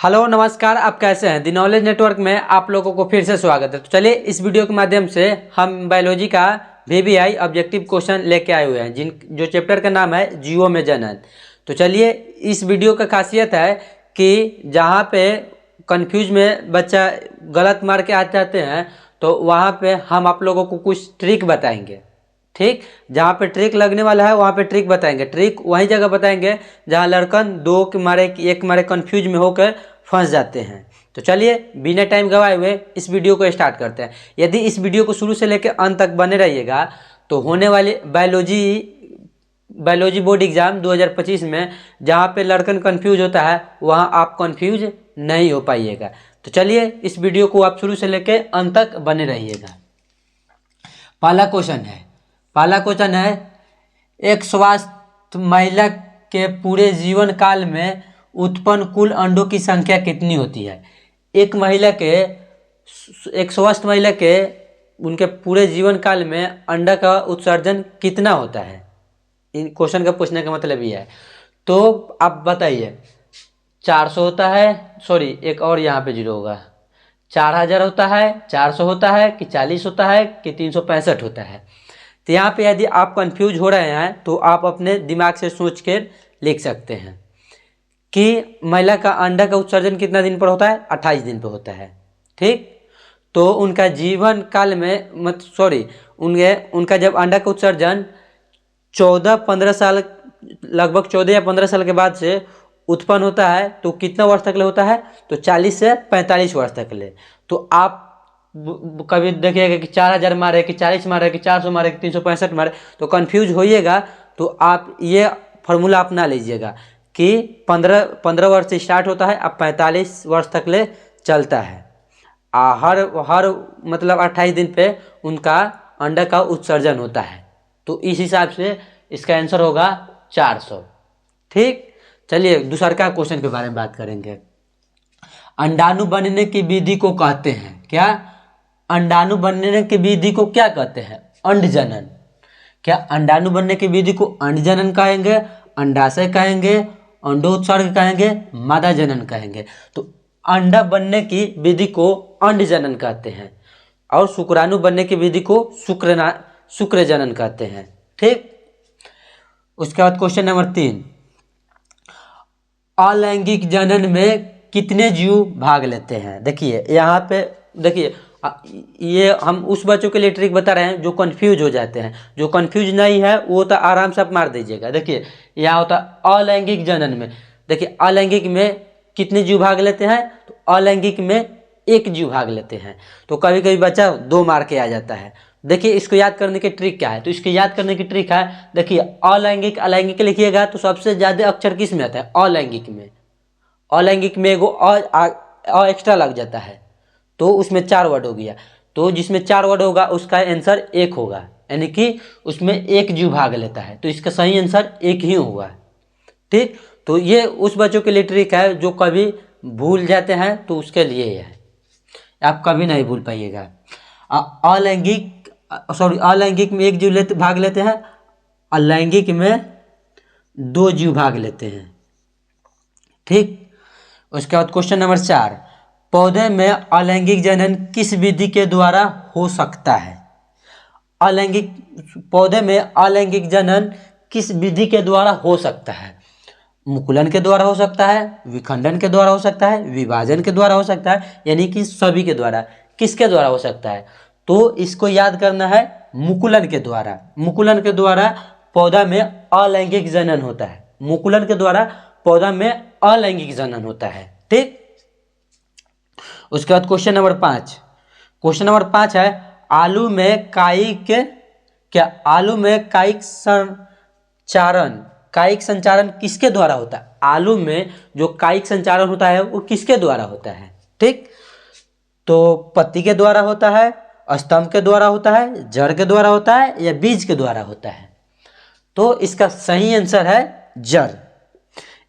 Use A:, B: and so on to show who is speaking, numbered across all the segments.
A: Hello नमस्कार, आप कैसे हैं। द नॉलेज नेटवर्क में आप लोगों को फिर से स्वागत है। तो चलिए इस वीडियो के माध्यम से हम बायोलॉजी का VBI ऑब्जेक्टिव क्वेश्चन लेके आए हुए हैं, जो चैप्टर का नाम है जीवों में जनन। तो चलिए इस वीडियो का खासियत है कि जहाँ पे कंफ्यूज में बच्चा गलत मार के आ जाते हैं तो वहाँ पे हम आप लोगों को कुछ ट्रिक बताएंगे। ठीक, जहाँ पे ट्रिक लगने वाला है वहाँ पे ट्रिक बताएंगे। ट्रिक वही जगह बताएंगे जहाँ लड़कन दो के मारे एक मारे कंफ्यूज में होकर फंस जाते हैं। तो चलिए बिना टाइम गवाए हुए इस वीडियो को स्टार्ट करते हैं। यदि इस वीडियो को शुरू से लेकर अंत तक बने रहिएगा तो होने वाले बायोलॉजी बोर्ड एग्जाम 2025 में जहाँ पे लड़कन कंफ्यूज होता है वहाँ आप कंफ्यूज नहीं हो पाइएगा। तो चलिए इस वीडियो को आप शुरू से लेकर अंत तक बने रहिएगा। पहला क्वेश्चन है एक स्वस्थ महिला के पूरे जीवन काल में उत्पन्न कुल अंडों की संख्या कितनी होती है। एक स्वस्थ महिला के उनके पूरे जीवन काल में अंडा का उत्सर्जन कितना होता है। इन क्वेश्चन का पूछने का मतलब ये है। तो आप बताइए 400 होता है, सॉरी एक और यहाँ पे जीरो होगा, 4000 होता है, 400 होता है कि 40 होता है कि 365 होता है। तो यहाँ पे यदि आप कंफ्यूज हो रहे हैं तो आप अपने दिमाग से सोच के लिख सकते हैं कि महिला का अंडा का उत्सर्जन कितना दिन पर होता है, 28 दिन पर होता है। ठीक, तो उनका जीवन काल में उनका जब अंडा का उत्सर्जन 14-15 साल, लगभग 14 या 15 साल के बाद से उत्पन्न होता है तो कितना वर्ष तक ले होता है, तो 40 से 45 वर्ष तक ले। तो आप कभी देखिएगा कि 4000 मारे कि 40 मारे कि 400 मारे कि 365 मारे तो कंफ्यूज होइएगा। तो आप ये फार्मूला अपना लीजिएगा कि 15 वर्ष से स्टार्ट होता है, अब 45 वर्ष तक ले चलता है। हर मतलब 28 दिन पे उनका अंडा का उत्सर्जन होता है। तो इस हिसाब से इसका आंसर होगा 400। ठीक, चलिए दूसरा का क्वेश्चन के बारे में बात करेंगे। अंडाणु बनने की विधि को कहते हैं क्या। अंडाणु बनने की विधि को क्या कहते हैं, अंडजनन। क्या अंडाणु बनने की विधि को अंडजनन कहेंगे, अंडाशय कहेंगे, अंडोत्सर्ग कहेंगे, मादा जनन कहेंगे। तो अंडा बनने की विधि को अंडजनन कहते हैं और शुक्राणु बनने की विधि को शुक्र जनन कहते हैं। ठीक, उसके बाद क्वेश्चन नंबर 3, अलैंगिक जनन में कितने जीव भाग लेते हैं। देखिए यहाँ पे देखिए, ये हम उस बच्चों के लिए ट्रिक बता रहे हैं जो कंफ्यूज हो जाते हैं। जो कंफ्यूज नहीं है वो तो आराम से आप मार दीजिएगा। देखिए यहाँ होता है अलैंगिक जनन में, देखिए अलैंगिक में कितने जीव भाग लेते हैं, तो अलैंगिक में एक जीव भाग लेते हैं। तो कभी कभी बच्चा 2 मार के आ जाता है। देखिए इसको याद करने की ट्रिक क्या है, तो इसके याद करने की ट्रिक है, देखिए अलैंगिक लिखिएगा तो सबसे ज़्यादा अक्षर किस में आता है, अलैंगिक में एगो अ एक्स्ट्रा लग जाता है तो उसमें 4 वर्ड हो गया। तो जिसमें 4 वर्ड होगा उसका आंसर 1 होगा, यानी कि उसमें एक जीव भाग लेता है। तो इसका सही आंसर 1 ही होगा। ठीक, तो ये उस बच्चों के लिए ट्रिक है जो कभी भूल जाते हैं, तो उसके लिए है, आप कभी नहीं भूल पाइएगा। अलैंगिक में एक जीव भाग लेते हैं, अलैंगिक में 2 जीव भाग लेते हैं। ठीक, उसके बाद क्वेश्चन नंबर 4, पौधे में अलैंगिक जनन किस विधि के द्वारा हो सकता है। पौधे में अलैंगिक जनन किस विधि के द्वारा हो सकता है। मुकुलन के द्वारा हो सकता है, विखंडन के द्वारा हो सकता है, विभाजन के द्वारा हो सकता है, यानी कि सभी के द्वारा। किसके द्वारा हो सकता है, तो इसको याद करना है, मुकुलन के द्वारा। मुकुलन के द्वारा पौधा में अलैंगिक जनन होता है। मुकुलन के द्वारा पौधा में अलैंगिक जनन होता है। ठीक, उसके बाद क्वेश्चन नंबर 5 है, आलू में कायिक संचारण किसके द्वारा होता है। आलू में जो कायिक संचारण होता है वो किसके द्वारा होता है। ठीक, तो पत्ती के द्वारा होता है, स्तंभ के द्वारा होता है, जड़ के द्वारा होता है या बीज के द्वारा होता है। तो इसका सही आंसर है जड़।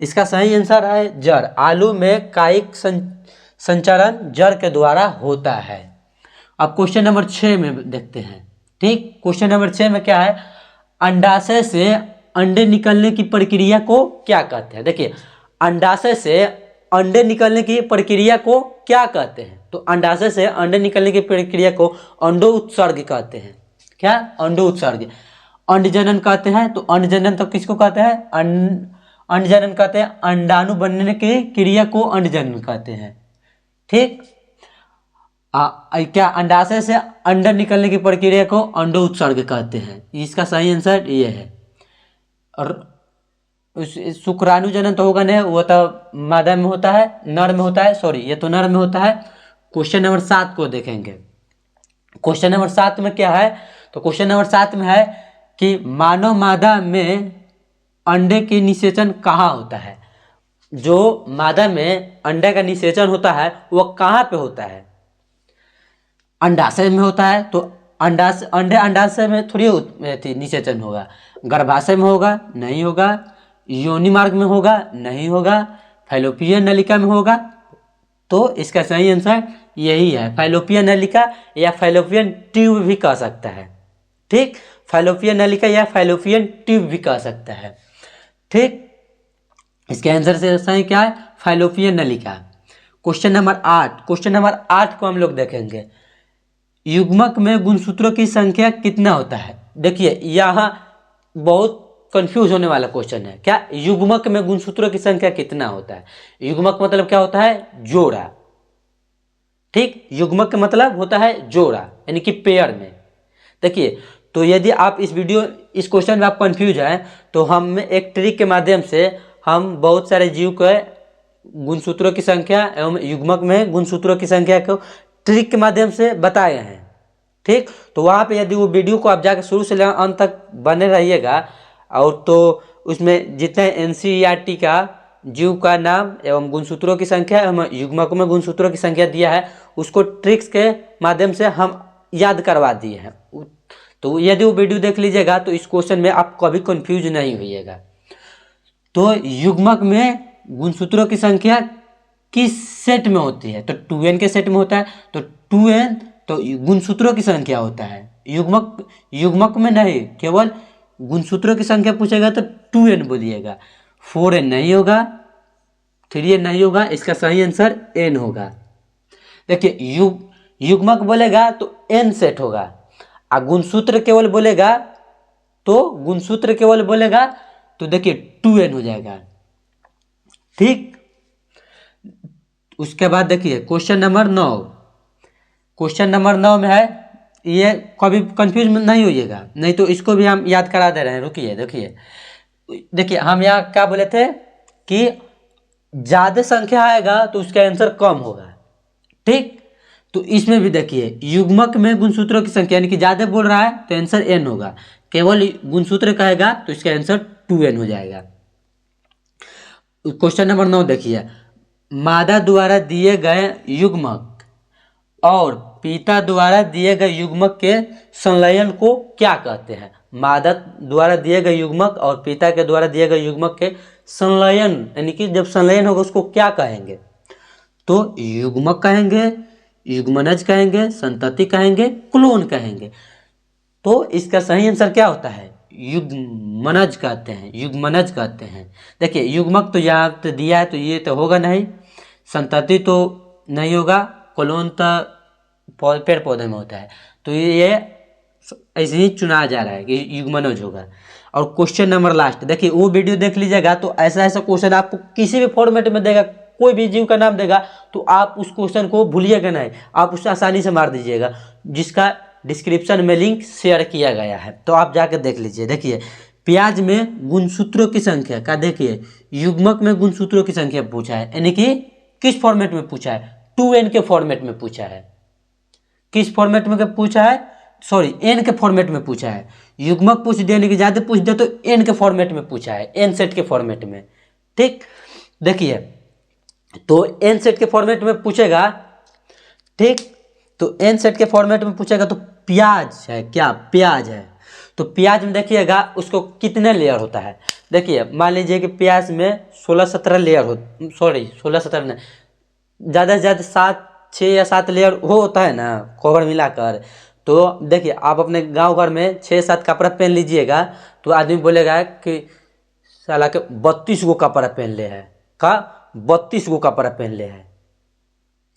A: इसका सही आंसर है जड़। आलू में कायिक संचारण जड़ के द्वारा होता है। अब क्वेश्चन नंबर 6 में देखते हैं। ठीक, क्वेश्चन नंबर 6 में क्या है, अंडाशय से अंडे निकलने की प्रक्रिया को क्या कहते हैं। देखिए अंडाशय से अंडे निकलने की प्रक्रिया को क्या कहते हैं? तो अंडाशय से अंडे निकलने की प्रक्रिया को अंडो उत्सर्ग कहते हैं। क्या? अंडो उत्सर्ग। अंडजनन कहते हैं। तो अंडजनन तो किसको कहते हैं? अंडजनन कहते हैं अंडाणु बनने की क्रिया को अंडजनन कहते हैं। ठीक। क्या अंडाशय से अंडा निकलने की प्रक्रिया को अंडो उत्सर्ग कहते हैं। इसका सही आंसर ये है। और शुक्राणुजनन तो होगा नहीं, वो तो मादा में होता है, नर में होता है। सॉरी, ये तो नर में होता है। क्वेश्चन नंबर 7 को देखेंगे। क्वेश्चन नंबर 7 में क्या है? तो क्वेश्चन नंबर 7 में है कि मानव मादा में अंडे की निषेचन कहाँ होता है? जो मादा में अंडे का निषेचन होता है वो कहाँ पे होता है? अंडाशय में होता है। तो अंडाशय में थोड़ी निषेचन होगा। गर्भाशय में होगा? नहीं होगा। योनि मार्ग में होगा? नहीं होगा। फैलोपियन नलिका में होगा? तो इसका सही आंसर यही है, फैलोपियन नलिका या फैलोपियन ट्यूब भी कह सकता है। ठीक, फैलोपियन नलिका या फैलोपियन ट्यूब भी कह सकता है। ठीक, इसके आंसर से सही क्या है? फैलोपियन नलिका। Question number 8। क्वेश्चन नंबर 8 को हम लोग देखेंगे। युग्मक में गुणसूत्रों की संख्या कितना होता है? देखिए यहाँ बहुत कंफ्यूज होने वाला क्वेश्चन है। क्या? युग्मक में गुणसूत्रों की संख्या कितना होता है? युग्मक मतलब क्या होता है? जोड़ा। ठीक, युग्मक का मतलब होता है जोड़ा, यानी कि पेयर में। देखिए, तो यदि आप इस क्वेश्चन में आप कंफ्यूज हैं तो हम एक ट्रिक के माध्यम से हम बहुत सारे जीव के गुणसूत्रों की संख्या एवं युग्मक में गुणसूत्रों की संख्या को ट्रिक के माध्यम से बताए हैं। ठीक, तो वहाँ पे यदि वो वीडियो को आप जाकर शुरू से लेकर अंत तक बने रहिएगा, और तो उसमें जितने NCERT का जीव का नाम एवं गुणसूत्रों की संख्या एवं युग्मकों में गुणसूत्रों की संख्या दिया है, उसको ट्रिक्स के माध्यम से हम याद करवा दिए हैं। तो यदि वो वीडियो देख लीजिएगा तो इस क्वेश्चन में आप कभी कंफ्यूज नहीं होइएगा। तो युग्मक में गुणसूत्रों की संख्या किस सेट में होती है? तो 2n के सेट में होता है। तो 2n तो गुणसूत्रों की संख्या होता है। युग्मक में नहीं, केवल गुणसूत्रों की संख्या पूछेगा तो 2n बोलिएगा। 4n नहीं होगा, 3n नहीं होगा। इसका सही आंसर n होगा। देखिए, युग्मक बोलेगा तो n सेट होगा, और गुणसूत्र केवल बोलेगा तो देखिए 2n हो जाएगा। ठीक, उसके बाद देखिए क्वेश्चन नंबर 9। क्वेश्चन नंबर 9 में है, ये कभी कंफ्यूज नहीं होइएगा, नहीं तो इसको भी हम याद करा दे रहे हैं। रुकिए, देखिए हम यहाँ क्या बोले थे कि ज्यादा संख्या आएगा तो उसका आंसर कम होगा। ठीक, तो इसमें भी देखिए युग्मक में गुणसूत्रों की संख्या यानी कि ज्यादा बोल रहा है तो आंसर n होगा। केवल गुणसूत्र कहेगा तो इसका आंसर 2n हो जाएगा। क्वेश्चन नंबर 9 देखिए, मादा द्वारा दिए गए युग्मक और पिता द्वारा दिए गए युग्मक के संलयन को क्या कहते हैं? मादा द्वारा दिए गए युग्मक और पिता के द्वारा दिए गए युग्मक के संलयन, यानी कि जब संलयन होगा उसको क्या कहेंगे? तो युग्मक कहेंगे, युग्मनज कहेंगे, संतति कहेंगे, क्लोन कहेंगे। तो इसका सही आंसर क्या होता है? युग्मनज कहते हैं, युग्मनज कहते हैं। देखिए, युग्मक तो यहाँ तो दिया है तो ये तो होगा नहीं, संतति तो नहीं होगा, क्लोन तो पेड़ पौधे में होता है। तो ये ऐसे ही चुना जा रहा है कि युग्मनज होगा। और क्वेश्चन नंबर लास्ट देखिए, वो वीडियो देख लीजिएगा तो ऐसा क्वेश्चन आपको किसी भी फॉर्मेट में देगा, कोई भी जीव का नाम देगा तो आप उस क्वेश्चन को भूलिएगा नहीं, आप उससे आसानी से मार दीजिएगा, जिसका डिस्क्रिप्शन में लिंक शेयर किया गया है, तो आप जाकर देख लीजिए। देखिए, प्याज में गुणसूत्रों की संख्या का देखिए, युग्मक में गुणसूत्रों की संख्या पूछा है, यानी कि किस फॉर्मेट में पूछा है? 2n के फॉर्मेट में पूछा है। किस फॉर्मेट में पूछा है? सॉरी, n के फॉर्मेट में पूछा है। युग्मक पूछ दिया, यानी कि ज्यादा पूछ दिया तो n के फॉर्मेट में पूछा है, n सेट के फॉर्मेट में। ठीक, देखिए तो n सेट के फॉर्मेट में पूछेगा। ठीक, तो n सेट के फॉर्मेट में पूछेगा तो प्याज है, क्या प्याज है? तो प्याज में देखिएगा उसको कितने लेयर होता है। देखिए, मान लीजिए कि प्याज में 16-17 लेयर हो, सॉरी 16-17 नहीं, ज़्यादा से ज़्यादा 6 या 7 लेयर होता है ना, कवर मिलाकर। तो देखिए, आप अपने गांव घर में 6-7 कपड़ा पहन लीजिएगा तो आदमी बोलेगा कि साला के 32 गो कपड़ा पहन ले है, का 32 गो कपड़ा पहनले है।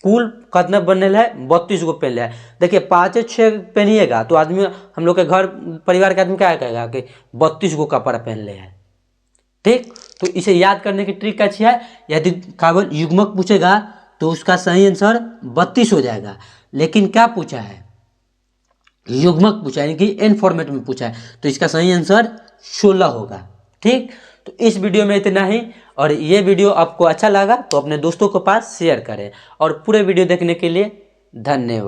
A: कुल कितना बनल है? 32 गो पहनले है। देखिए 5-6 पहनिएगा तो आदमी, हम लोग के घर परिवार के आदमी क्या कहेगा कि 32 गो कपड़ा पहनले है। ठीक, तो इसे याद करने की ट्रिक अच्छी है। यदि केवल युग्मक पूछेगा तो उसका सही आंसर 32 हो जाएगा, लेकिन क्या पूछा है? युग्मक पूछा है, यानी कि एन फॉर्मेट में पूछा है, तो इसका सही आंसर 16 होगा। ठीक, तो इस वीडियो में इतना ही, और ये वीडियो आपको अच्छा लगा तो अपने दोस्तों के पास शेयर करें, और पूरे वीडियो देखने के लिए धन्यवाद।